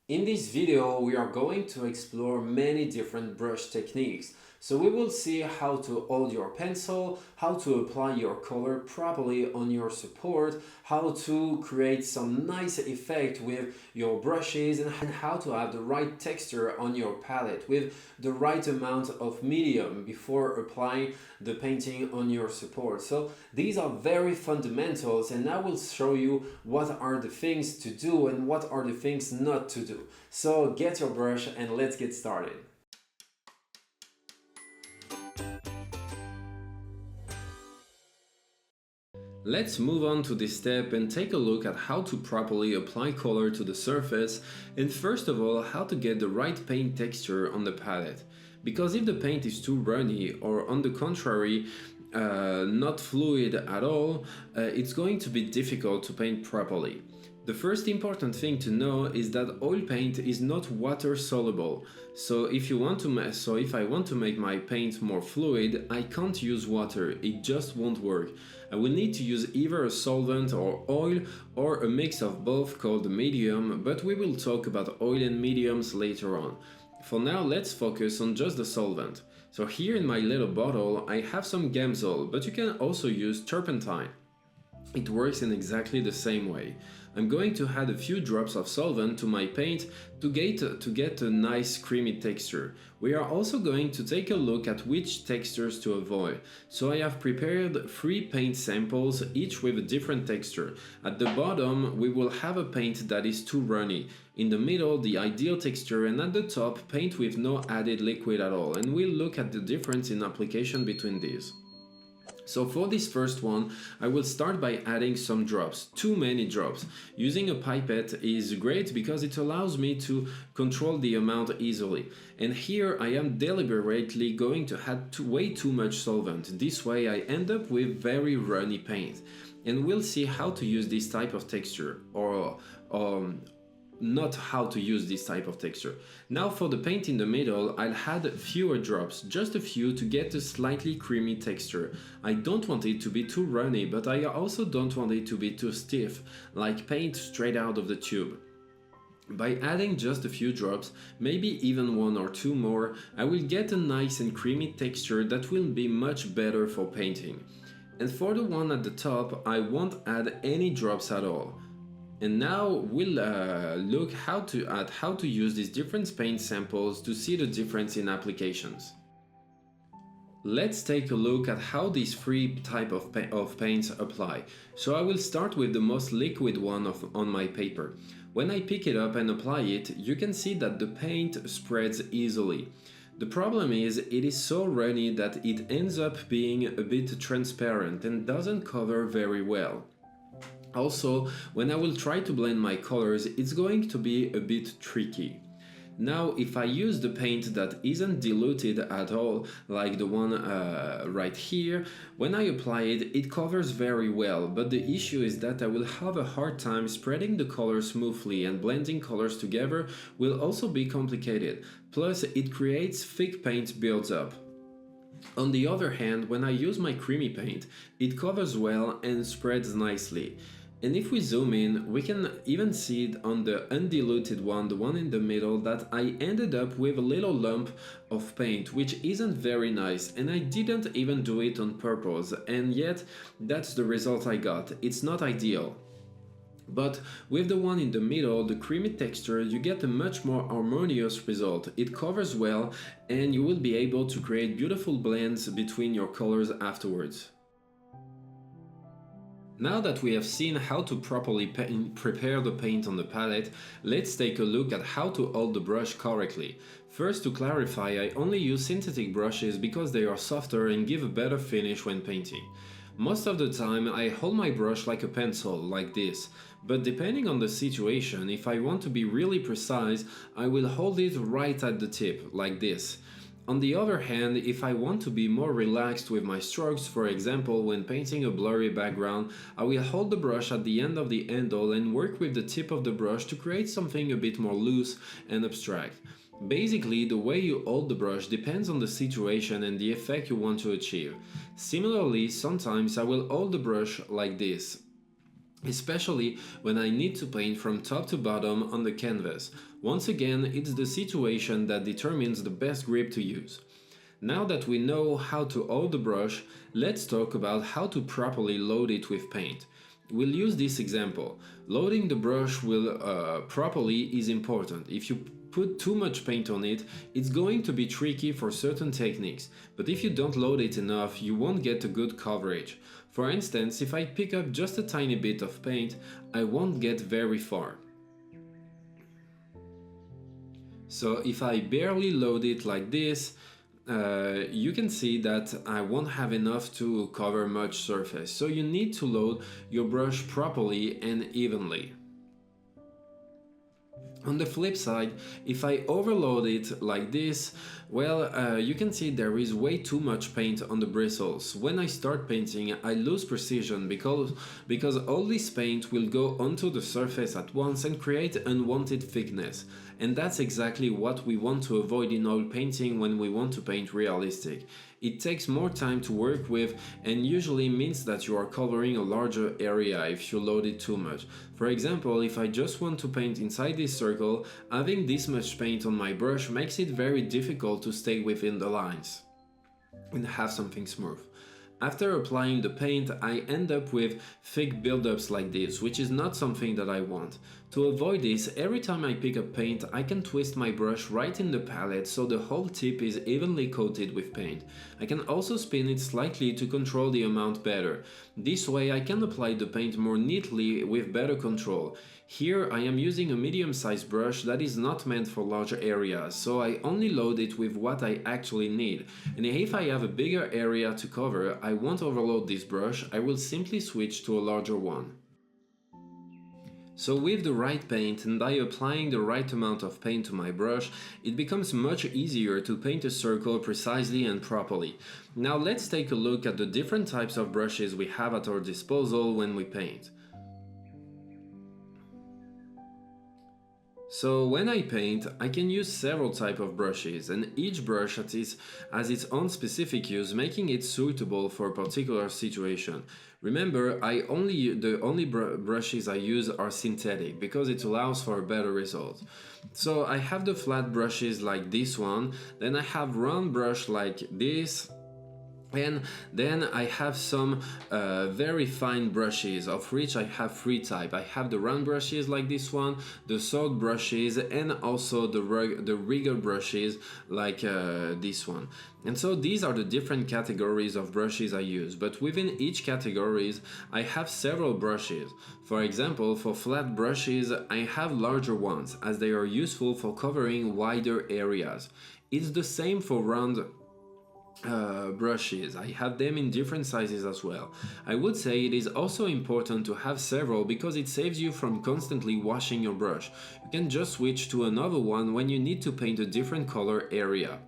In this video, we are going to explore many different brush techniques. So we will see how to hold your pencil, how to apply your color properly on your support, how to create some nice effect with your brushes, and how to have the right texture on your palette with the right amount of medium before applying the painting on your support. So these are very fundamentals, and I will show you what are the things to do and what are the things not to do. So get your brush and let's get started. Let's move on to this step and take a look at how to properly apply color to the surface, and first of all how to get the right paint texture on the palette. Because if the paint is too runny or on the contrary not fluid at all, it's going to be difficult to paint properly. The first important thing to know is that oil paint is not water soluble. So if I want to make my paint more fluid, I can't use water. It just won't work. I will need to use either a solvent or oil or a mix of both called a medium, but we will talk about oil and mediums later on. For now, let's focus on just the solvent. So here in my little bottle, I have some Gamsol, but you can also use turpentine. It works in exactly the same way. I'm going to add a few drops of solvent to my paint to get a nice creamy texture. We are also going to take a look at which textures to avoid. So I have prepared 3 paint samples, each with a different texture. At the bottom we will have a paint that is too runny, in the middle the ideal texture, and at the top paint with no added liquid at all, and we'll look at the difference in application between these. So for this first one, I will start by adding some drops, too many drops. Using a pipette is great because it allows me to control the amount easily. And here I am deliberately going to add way too much solvent. This way I end up with very runny paint. And we'll see how to use this type of texture, or not how to use this type of texture. Now for the paint in the middle, I'll add fewer drops, just a few, to get a slightly creamy texture. I don't want it to be too runny, but I also don't want it to be too stiff, like paint straight out of the tube. By adding just a few drops, maybe even 1 or 2 more, I will get a nice and creamy texture that will be much better for painting. And for the one at the top, I won't add any drops at all. And now we'll look at how to use these different paint samples to see the difference in applications. Let's take a look at how these 3 types of paints apply. So I will start with the most liquid one on my paper. When I pick it up and apply it, you can see that the paint spreads easily. The problem is it is so runny that it ends up being a bit transparent and doesn't cover very well. Also, when I will try to blend my colors, it's going to be a bit tricky. Now, if I use the paint that isn't diluted at all, like the one right here, when I apply it, it covers very well, but the issue is that I will have a hard time spreading the colors smoothly, and blending colors together will also be complicated. Plus, it creates thick paint builds up. On the other hand, when I use my creamy paint, it covers well and spreads nicely. And if we zoom in, we can even see it on the undiluted one, the one in the middle, that I ended up with a little lump of paint, which isn't very nice, and I didn't even do it on purpose, and yet that's the result I got. It's not ideal. But with the one in the middle, the creamy texture, you get a much more harmonious result. It covers well, and you will be able to create beautiful blends between your colors afterwards. Now that we have seen how to properly prepare the paint on the palette, let's take a look at how to hold the brush correctly. First, to clarify, I only use synthetic brushes because they are softer and give a better finish when painting. Most of the time I hold my brush like a pencil, like this, but depending on the situation, if I want to be really precise, I will hold it right at the tip, like this. On the other hand, if I want to be more relaxed with my strokes, for example when painting a blurry background, I will hold the brush at the end of the handle and work with the tip of the brush to create something a bit more loose and abstract. Basically, the way you hold the brush depends on the situation and the effect you want to achieve. Similarly, sometimes I will hold the brush like this, especially when I need to paint from top to bottom on the canvas. Once again, it's the situation that determines the best grip to use. Now that we know how to hold the brush, let's talk about how to properly load it with paint. We'll use this example. Loading the brush properly is important. If you put too much paint on it, it's going to be tricky for certain techniques, but if you don't load it enough, you won't get a good coverage. For instance, if I pick up just a tiny bit of paint, I won't get very far. So if I barely load it like this, you can see that I won't have enough to cover much surface. So you need to load your brush properly and evenly. On the flip side, if I overload it like this, well, you can see there is way too much paint on the bristles. When I start painting, I lose precision because all this paint will go onto the surface at once and create unwanted thickness. And that's exactly what we want to avoid in oil painting when we want to paint realistic. It takes more time to work with and usually means that you are covering a larger area if you load it too much. For example, if I just want to paint inside this circle, having this much paint on my brush makes it very difficult to stay within the lines and have something smooth. After applying the paint, I end up with thick buildups like this, which is not something that I want. To avoid this, every time I pick up paint, I can twist my brush right in the palette so the whole tip is evenly coated with paint. I can also spin it slightly to control the amount better. This way I can apply the paint more neatly with better control. Here I am using a medium-sized brush that is not meant for larger areas, so I only load it with what I actually need. And if I have a bigger area to cover, I won't overload this brush, I will simply switch to a larger one. So with the right paint and by applying the right amount of paint to my brush, it becomes much easier to paint a circle precisely and properly. Now let's take a look at the different types of brushes we have at our disposal when we paint. So when I paint, I can use several types of brushes, and each brush has its own specific use, making it suitable for a particular situation. Remember, the only brushes I use are synthetic, because it allows for a better result. So I have the flat brushes like this one, then I have round brush like this, and then I have some very fine brushes, of which I have three types. I have the round brushes like this one, the sword brushes, and also the rigger brushes like this one. And so these are the different categories of brushes I use, but within each categories I have several brushes. For example, for flat brushes I have larger ones, as they are useful for covering wider areas. It's the same for round brushes. I have them in different sizes as well. I would say it is also important to have several because it saves you from constantly washing your brush. You can just switch to another one when you need to paint a different color area.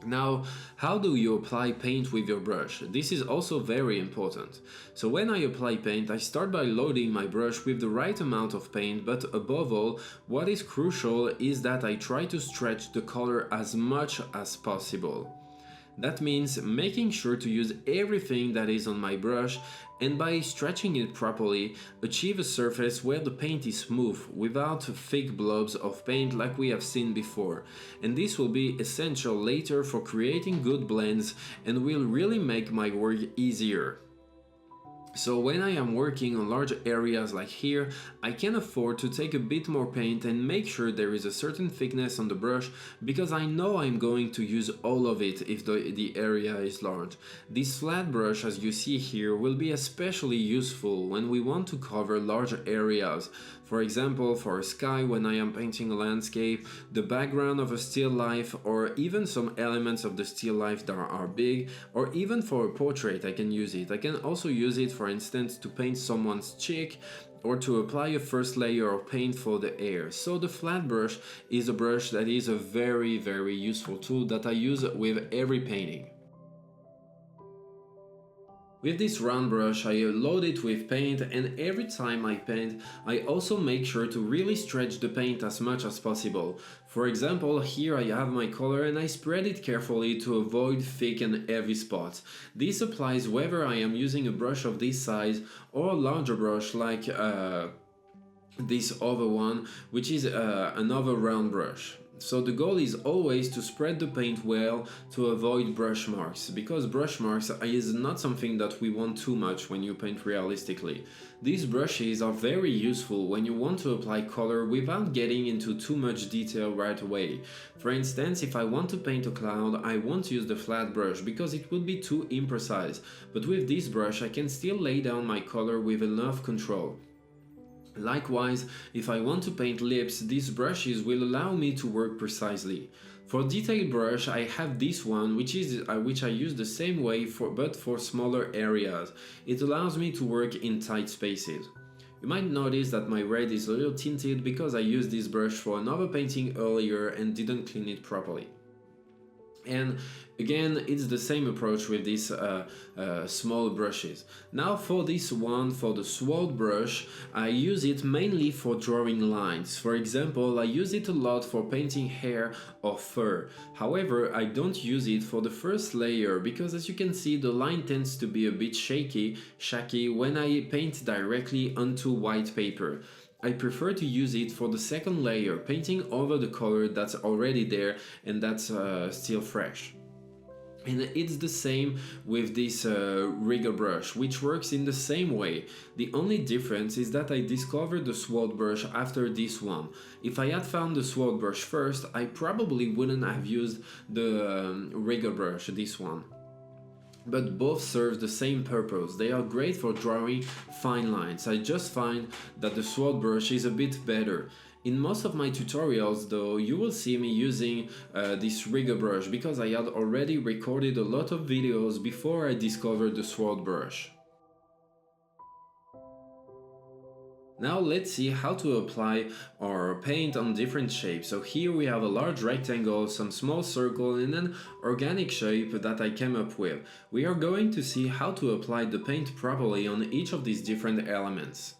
Now, how do you apply paint with your brush? This is also very important. So when I apply paint, I start by loading my brush with the right amount of paint, but above all, what is crucial is that I try to stretch the color as much as possible. That means making sure to use everything that is on my brush and by stretching it properly, achieve a surface where the paint is smooth without thick blobs of paint like we have seen before. And this will be essential later for creating good blends and will really make my work easier. So when I am working on large areas like here, I can afford to take a bit more paint and make sure there is a certain thickness on the brush because I know I'm going to use all of it if the area is large. This flat brush, as you see here, will be especially useful when we want to cover larger areas. For example, for a sky when I am painting a landscape, the background of a still life, or even some elements of the still life that are big, or even for a portrait I can use it. I can also use it, for instance, to paint someone's cheek or to apply a first layer of paint for the air. So the flat brush is a brush that is a very, very useful tool that I use with every painting. With this round brush, I load it with paint, and every time I paint, I also make sure to really stretch the paint as much as possible. For example, here I have my color and I spread it carefully to avoid thick and heavy spots. This applies whether I am using a brush of this size or a larger brush like this other one, which is another round brush. So the goal is always to spread the paint well to avoid brush marks, because brush marks is not something that we want too much when you paint realistically. These brushes are very useful when you want to apply color without getting into too much detail right away. For instance, if I want to paint a cloud, I won't use the flat brush because it would be too imprecise, but with this brush I can still lay down my color with enough control. Likewise, if I want to paint lips, these brushes will allow me to work precisely. For detail brush, I have this one, which I use the same way but for smaller areas. It allows me to work in tight spaces. You might notice that my red is a little tinted because I used this brush for another painting earlier and didn't clean it properly. And again, it's the same approach with these small brushes. Now for this one, for the sword brush, I use it mainly for drawing lines. For example, I use it a lot for painting hair or fur. However, I don't use it for the first layer because, as you can see, the line tends to be a bit shaky when I paint directly onto white paper. I prefer to use it for the second layer, painting over the color that's already there and that's still fresh. And it's the same with this rigger brush, which works in the same way. The only difference is that I discovered the sword brush after this one. If I had found the sword brush first, I probably wouldn't have used the rigger brush, this one. But both serve the same purpose. They are great for drawing fine lines. I just find that the sword brush is a bit better. In most of my tutorials though, you will see me using this rigger brush because I had already recorded a lot of videos before I discovered the sword brush. Now let's see how to apply our paint on different shapes. So here we have a large rectangle, some small circle, and an organic shape that I came up with. We are going to see how to apply the paint properly on each of these different elements.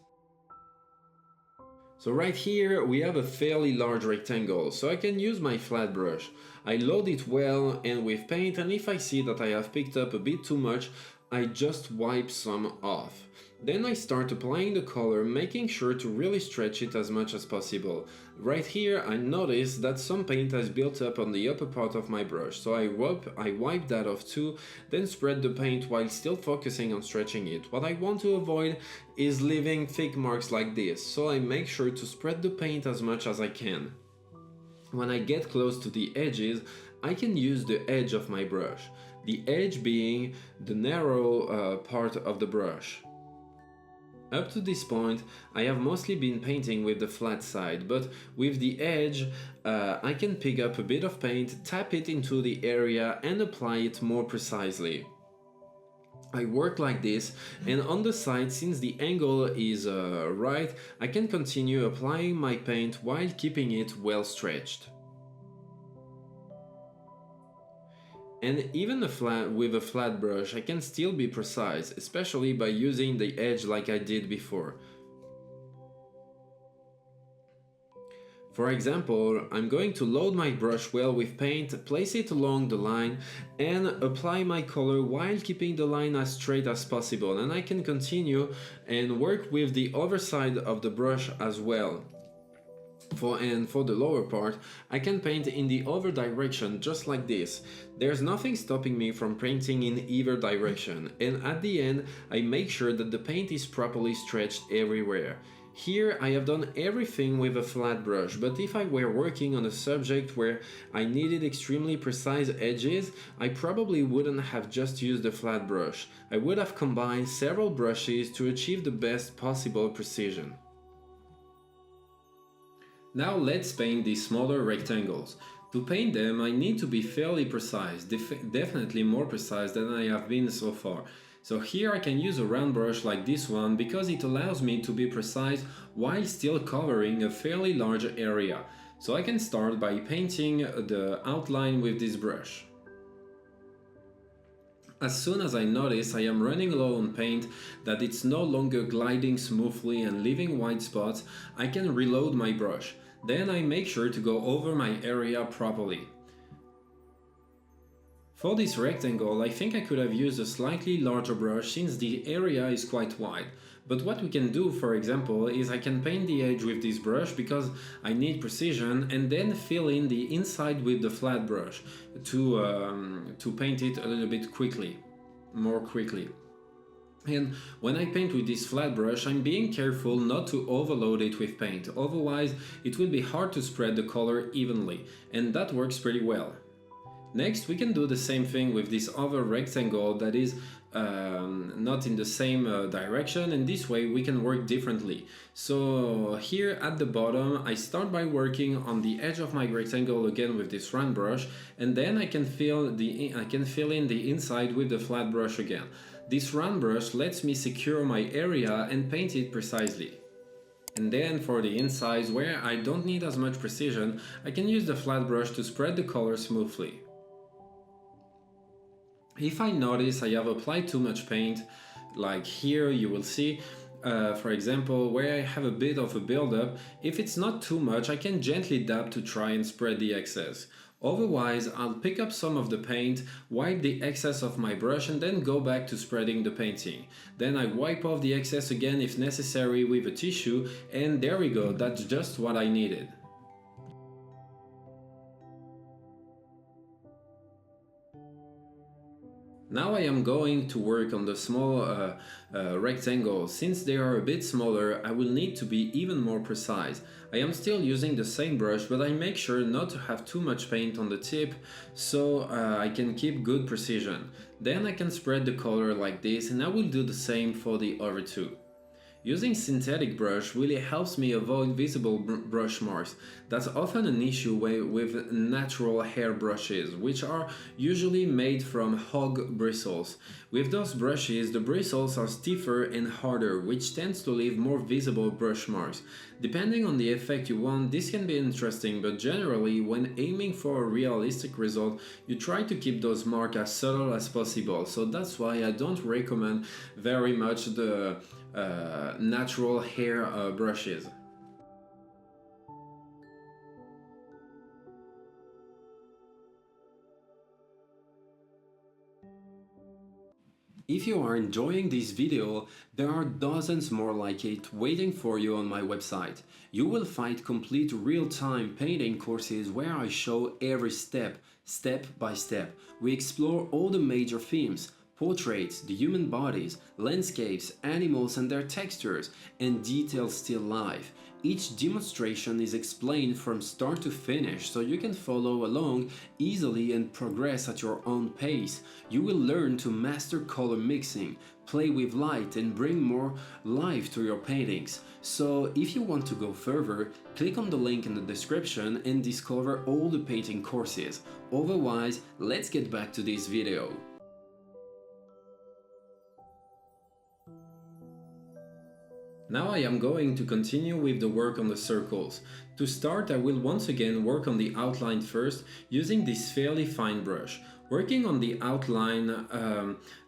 So right here we have a fairly large rectangle, so I can use my flat brush. I load it well and with paint, and if I see that I have picked up a bit too much, I just wipe some off. Then I start applying the color, making sure to really stretch it as much as possible. Right here I notice that some paint has built up on the upper part of my brush, so I wipe that off too, then spread the paint while still focusing on stretching it. What I want to avoid is leaving thick marks like this, so I make sure to spread the paint as much as I can. When I get close to the edges, I can use the edge of my brush, the edge being the narrow part of the brush. Up to this point, I have mostly been painting with the flat side, but with the edge, I can pick up a bit of paint, tap it into the area and apply it more precisely. I work like this, and on the side, since the angle is right, I can continue applying my paint while keeping it well stretched. And even with a flat brush, I can still be precise, especially by using the edge like I did before. For example, I'm going to load my brush well with paint, place it along the line, and apply my color while keeping the line as straight as possible. And I can continue and work with the other side of the brush as well. For the lower part, I can paint in the other direction just like this. There's nothing stopping me from painting in either direction, and at the end I make sure that the paint is properly stretched everywhere. Here I have done everything with a flat brush, but if I were working on a subject where I needed extremely precise edges, I probably wouldn't have just used a flat brush. I would have combined several brushes to achieve the best possible precision. Now let's paint these smaller rectangles. To paint them, I need to be fairly precise, definitely more precise than I have been so far. So here I can use a round brush like this one because it allows me to be precise while still covering a fairly large area. So I can start by painting the outline with this brush. As soon as I notice I am running low on paint, that it's no longer gliding smoothly and leaving white spots, I can reload my brush. Then I make sure to go over my area properly. For this rectangle, I think I could have used a slightly larger brush since the area is quite wide. But what we can do, for example, is I can paint the edge with this brush because I need precision, and then fill in the inside with the flat brush to paint it a little bit more quickly. And when I paint with this flat brush, I'm being careful not to overload it with paint, otherwise it will be hard to spread the color evenly, and that works pretty well. Next, we can do the same thing with this other rectangle that is not in the same direction, and this way we can work differently. So here at the bottom, I start by working on the edge of my rectangle again with this round brush, and then I can fill in the inside with the flat brush again. This round brush lets me secure my area and paint it precisely. And then for the insides, where I don't need as much precision, I can use the flat brush to spread the color smoothly. If I notice I have applied too much paint, like here you will see, for example, where I have a bit of a buildup, if it's not too much, I can gently dab to try and spread the excess. Otherwise, I'll pick up some of the paint, wipe the excess off my brush, and then go back to spreading the painting. Then I wipe off the excess again if necessary with a tissue, and there we go, that's just what I needed. Now I am going to work on the small rectangles. Since they are a bit smaller, I will need to be even more precise. I am still using the same brush, but I make sure not to have too much paint on the tip, so I can keep good precision. Then I can spread the color like this, and I will do the same for the other two. Using synthetic brush really helps me avoid visible brush marks. That's often an issue with natural hair brushes, which are usually made from hog bristles. With those brushes, the bristles are stiffer and harder, which tends to leave more visible brush marks. Depending on the effect you want, this can be interesting, but generally, when aiming for a realistic result, you try to keep those marks as subtle as possible. So that's why I don't recommend very much the natural hair brushes. If you are enjoying this video, there are dozens more like it waiting for you on my website. You will find complete real-time painting courses where I show every step by step. We explore all the major themes: portraits, the human bodies, landscapes, animals and their textures, and detailed still life. Each demonstration is explained from start to finish, so you can follow along easily and progress at your own pace. You will learn to master color mixing, play with light and bring more life to your paintings. So if you want to go further, click on the link in the description and discover all the painting courses. Otherwise, let's get back to this video. Now I am going to continue with the work on the circles. To start, I will once again work on the outline first using this fairly fine brush. Working on the outline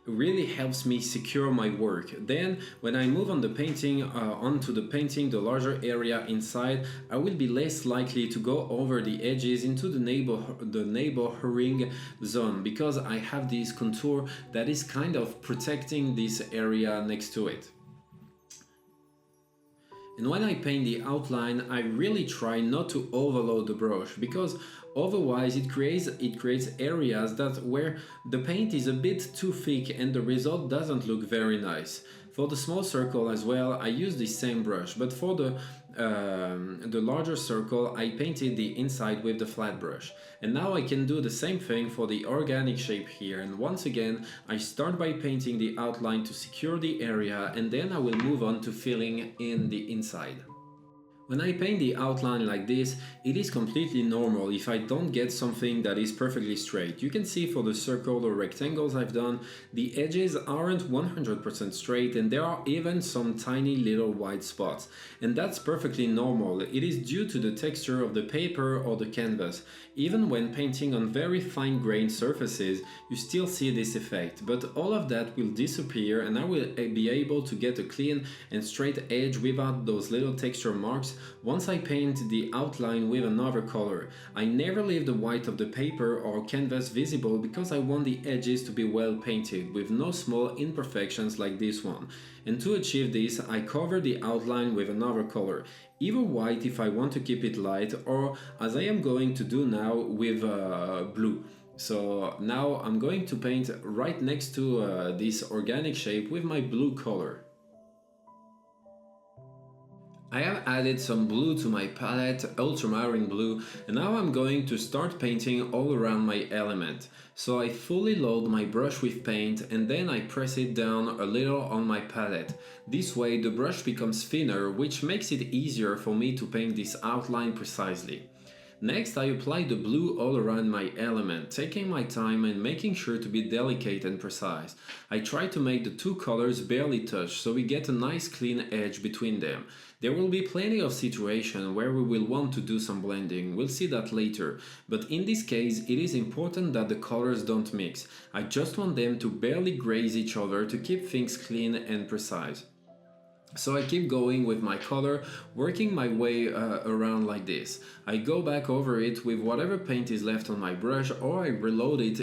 really helps me secure my work. Then, when I move on the painting onto the painting the larger area inside, I will be less likely to go over the edges into the neighboring zone because I have this contour that is kind of protecting this area next to it. And when I paint the outline, I really try not to overload the brush because otherwise it creates areas where the paint is a bit too thick and the result doesn't look very nice. For the small circle as well, I use the same brush, but for the larger circle, I painted the inside with the flat brush. And now I can do the same thing for the organic shape here. And once again, I start by painting the outline to secure the area, and then I will move on to filling in the inside. When I paint the outline like this, it is completely normal if I don't get something that is perfectly straight. You can see for the circle or rectangles I've done, the edges aren't 100% straight and there are even some tiny little white spots. And that's perfectly normal. It is due to the texture of the paper or the canvas. Even when painting on very fine-grained surfaces, you still see this effect, but all of that will disappear and I will be able to get a clean and straight edge without those little texture marks once I paint the outline with another color. I never leave the white of the paper or canvas visible because I want the edges to be well painted with no small imperfections like this one. And to achieve this, I cover the outline with another color, either white if I want to keep it light, or as I am going to do now with blue. So now I'm going to paint right next to this organic shape with my blue color. I have added some blue to my palette, ultramarine blue, and now I'm going to start painting all around my element. So I fully load my brush with paint and then I press it down a little on my palette. This way the brush becomes thinner, which makes it easier for me to paint this outline precisely. Next, I apply the blue all around my element, taking my time and making sure to be delicate and precise. I try to make the two colors barely touch so we get a nice clean edge between them. There will be plenty of situations where we will want to do some blending, we'll see that later, but in this case it is important that the colors don't mix. I just want them to barely graze each other to keep things clean and precise. So I keep going with my color, working my way around like this. I go back over it with whatever paint is left on my brush or I reload it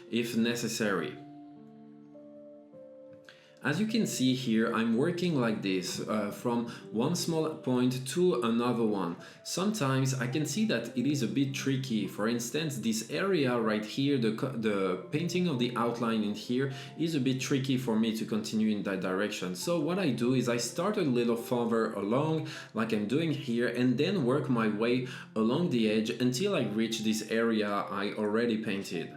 if necessary. As you can see here, I'm working like this, from one small point to another one. Sometimes I can see that it is a bit tricky. For instance, this area right here, the painting of the outline in here is a bit tricky for me to continue in that direction. So what I do is I start a little further along, like I'm doing here, and then work my way along the edge until I reach this area I already painted.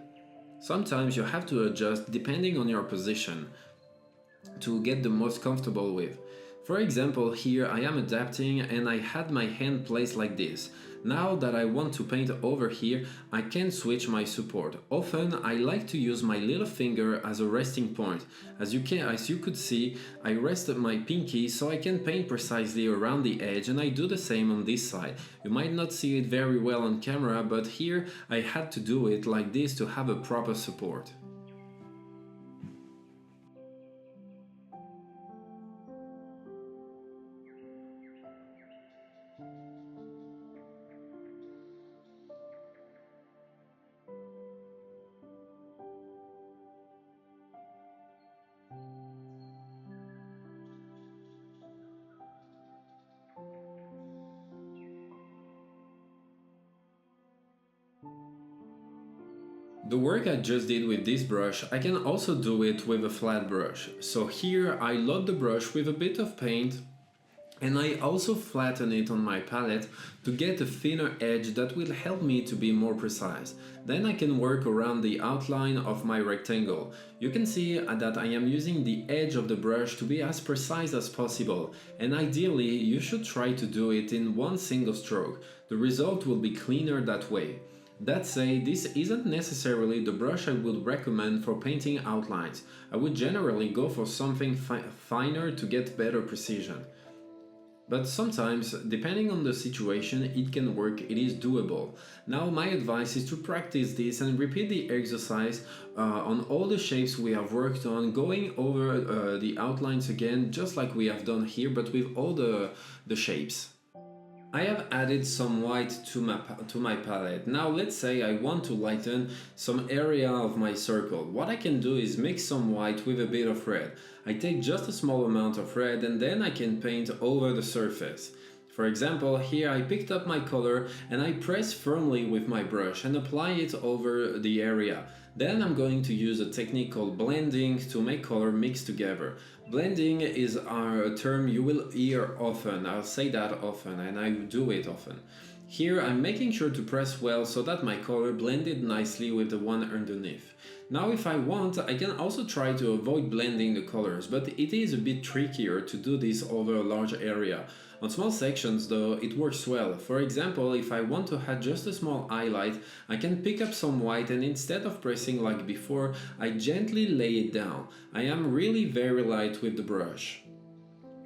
Sometimes you have to adjust depending on your position to get the most comfortable with. For example, here I am adapting and I had my hand placed like this. Now that I want to paint over here, I can switch my support. Often I like to use my little finger as a resting point. As you could see, I rest my pinky so I can paint precisely around the edge, and I do the same on this side. You might not see it very well on camera, but here I had to do it like this to have a proper support. The work I just did with this brush, I can also do it with a flat brush. So here I load the brush with a bit of paint and I also flatten it on my palette to get a thinner edge that will help me to be more precise. Then I can work around the outline of my rectangle. You can see that I am using the edge of the brush to be as precise as possible, and ideally you should try to do it in one single stroke. The result will be cleaner that way. That said, this isn't necessarily the brush I would recommend for painting outlines. I would generally go for something finer to get better precision. But sometimes, depending on the situation, it can work, it is doable. Now my advice is to practice this and repeat the exercise on all the shapes we have worked on, going over the outlines again, just like we have done here, but with all the shapes. I have added some white to my palette. Now let's say I want to lighten some area of my circle. What I can do is mix some white with a bit of red. I take just a small amount of red and then I can paint over the surface. For example, here I picked up my color and I press firmly with my brush and apply it over the area. Then I'm going to use a technique called blending to make color mix together. Blending is a term you will hear often. I'll say that often and I do it often. Here I'm making sure to press well so that my color blended nicely with the one underneath. Now if I want, I can also try to avoid blending the colors, but it is a bit trickier to do this over a large area. On small sections though, it works well. For example, if I want to add just a small highlight, I can pick up some white and instead of pressing like before, I gently lay it down. I am really very light with the brush.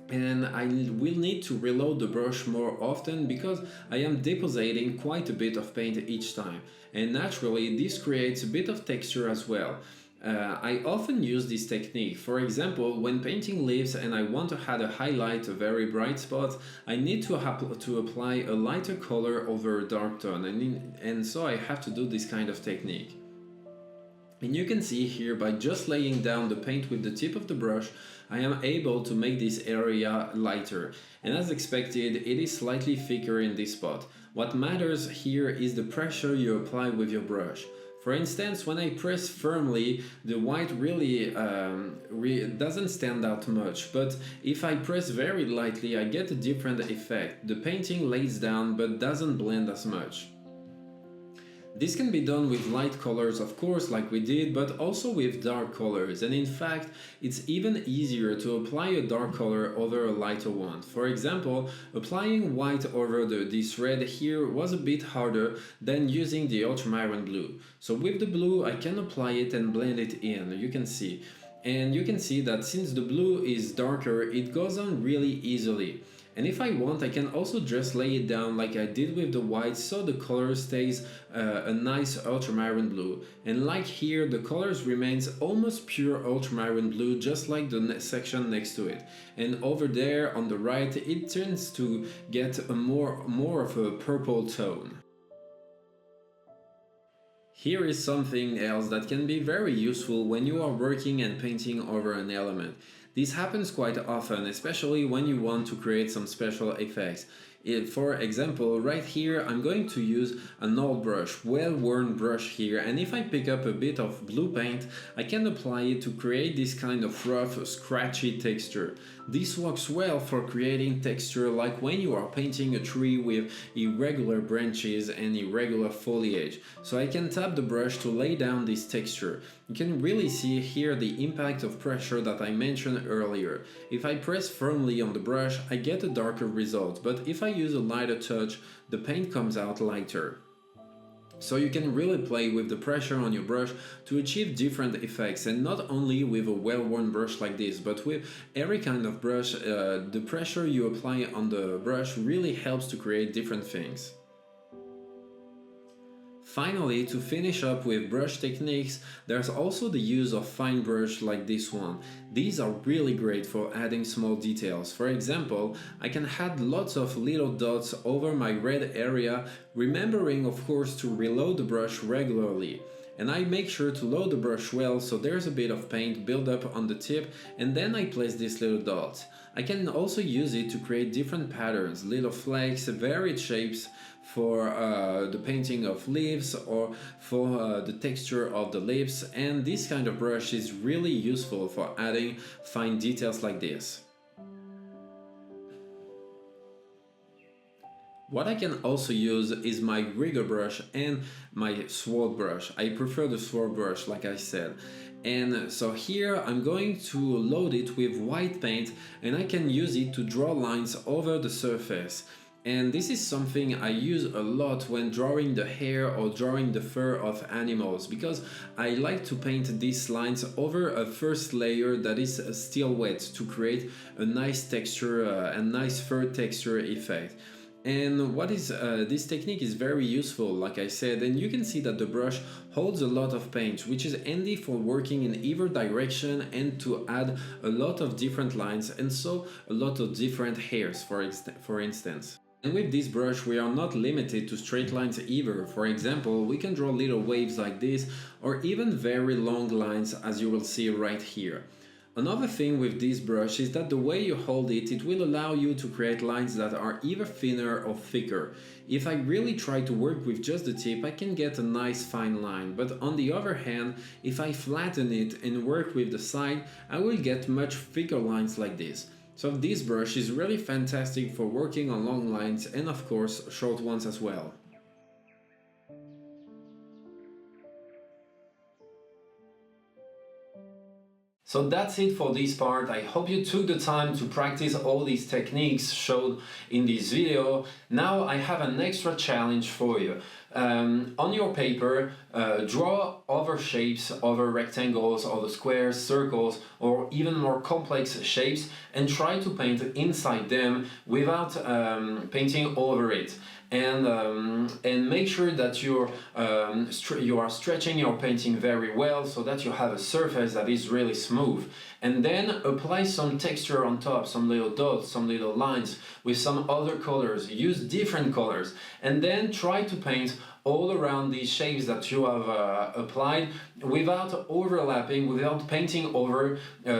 And I will need to reload the brush more often because I am depositing quite a bit of paint each time, and naturally this creates a bit of texture as well. I often use this technique. For example, when painting leaves and I want to add a highlight, a very bright spot, I need to apply a lighter color over a dark tone, and so I have to do this kind of technique. And you can see here, by just laying down the paint with the tip of the brush, I am able to make this area lighter. And as expected, it is slightly thicker in this spot. What matters here is the pressure you apply with your brush. For instance, when I press firmly, the white really doesn't stand out much, but if I press very lightly, I get a different effect. The painting lays down but doesn't blend as much. This can be done with light colors, of course, like we did, but also with dark colors, and in fact, it's even easier to apply a dark color over a lighter one. For example, applying white over this red here was a bit harder than using the ultramarine blue. So with the blue, I can apply it and blend it in, you can see. And you can see that since the blue is darker, it goes on really easily. And if I want, I can also just lay it down like I did with the white, so the color stays a nice ultramarine blue. And like here, the colors remains almost pure ultramarine blue, just like the section next to it. And over there on the right, it tends to get a more of a purple tone. Here is something else that can be very useful when you are working and painting over an element. This happens quite often, especially when you want to create some special effects. For example, right here I'm going to use an old brush, well-worn brush here, and if I pick up a bit of blue paint, I can apply it to create this kind of rough, scratchy texture. This works well for creating texture like when you are painting a tree with irregular branches and irregular foliage. So I can tap the brush to lay down this texture. You can really see here the impact of pressure that I mentioned earlier. If I press firmly on the brush, I get a darker result, but if I use a lighter touch, the paint comes out lighter. So you can really play with the pressure on your brush to achieve different effects, and not only with a well-worn brush like this, but with every kind of brush, the pressure you apply on the brush really helps to create different things. Finally, to finish up with brush techniques, there's also the use of fine brush like this one. These are really great for adding small details. For example, I can add lots of little dots over my red area, remembering of course to reload the brush regularly. And I make sure to load the brush well so there's a bit of paint build up on the tip, and then I place these little dots. I can also use it to create different patterns, little flakes, varied shapes for the painting of leaves or for the texture of the lips, and this kind of brush is really useful for adding fine details like this. What I can also use is my rigger brush and my swirl brush. I prefer the swirl brush, like I said. And so here I'm going to load it with white paint, and I can use it to draw lines over the surface. And this is something I use a lot when drawing the hair or drawing the fur of animals, because I like to paint these lines over a first layer that is still wet to create a nice texture, a nice fur texture effect. And this technique is very useful, like I said, and you can see that the brush holds a lot of paint, which is handy for working in either direction and to add a lot of different lines, and so a lot of different hairs, for instance. And with this brush we are not limited to straight lines either. For example, we can draw little waves like this, or even very long lines, as you will see right here. Another thing with this brush is that the way you hold it, it will allow you to create lines that are either thinner or thicker. If I really try to work with just the tip, I can get a nice fine line, but on the other hand, if I flatten it and work with the side, I will get much thicker lines like this. So this brush is really fantastic for working on long lines and of course short ones as well. So that's it for this part. I hope you took the time to practice all these techniques showed in this video. Now I have an extra challenge for you. On your paper, draw other shapes, other rectangles, other squares, circles, or even more complex shapes and try to paint inside them without painting over it. And make sure that you are stretching your painting very well so that you have a surface that is really smooth. And then apply some texture on top, some little dots, some little lines with some other colors. Use different colors and then try to paint all around these shapes that you have applied without overlapping, without painting over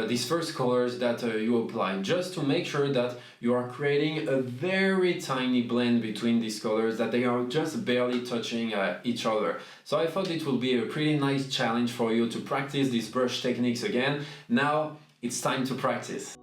these first colors that you applied, just to make sure that you are creating a very tiny blend between these colors, that they are just barely touching each other. So I thought it would be a pretty nice challenge for you to practice these brush techniques again. Now it's time to practice.